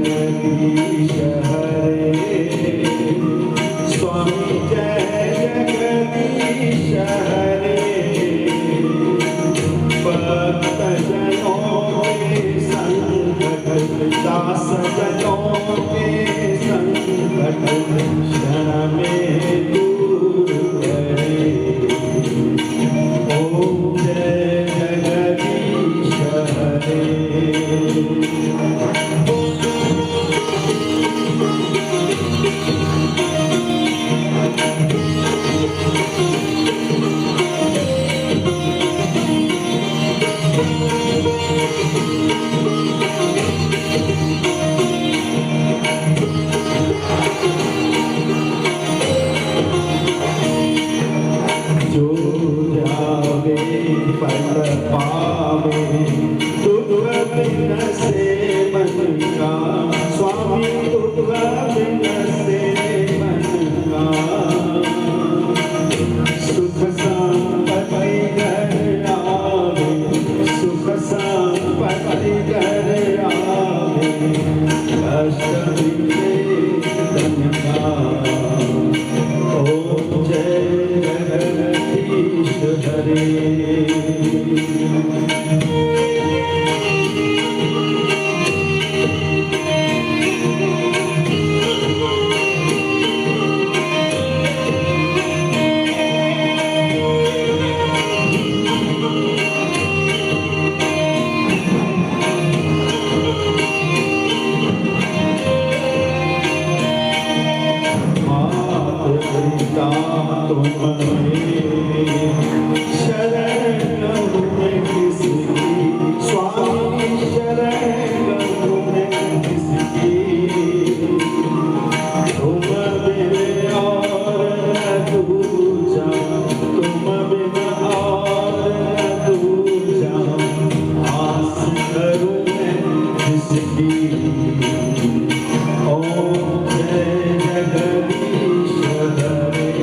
जगदीश हरे स्वामी जय जगदीश हरे भक्त जनों के संकट दास जनों के संकट क्षण में दूर करे ओम जय जगदीश हरे जो जावे पल पावे दुख बिन से मन का स्वामी दुख बिन से मन का सुख संपत्ति घर आवे सुख संपत्ति घर आवे कष्ट मिटे धन का ओम जय जगदीश हरे तुम शरण में किसी स्वामी शरण में किसी तुम मेरे और न दूजा तुम बिन और न दूजा आस करूं मैं किसकी ओम जय जगदीश हरे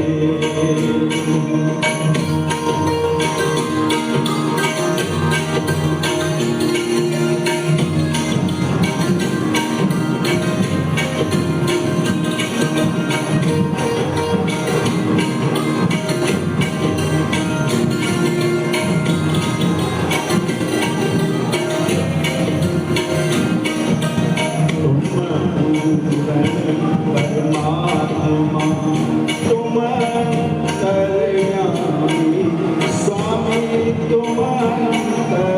परमात्मा तुम अंतर्यामी स्वामी तुम अंतर्यामी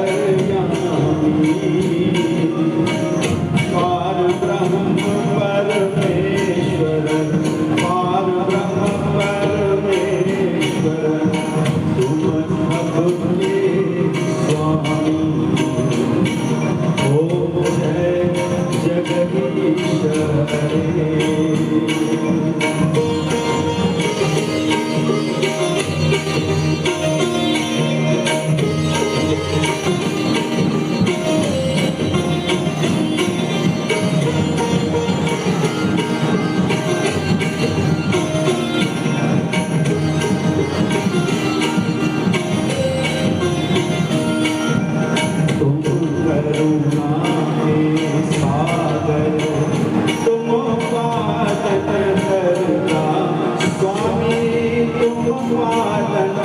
पार ब्रह्म परमेश्वर पार ब्रह्म परमेश्वर तुम सबके स्वामी ओम जय जगदीश हरे तुम करुणा के सागर तुम पालन करना स्वामी तुम पालन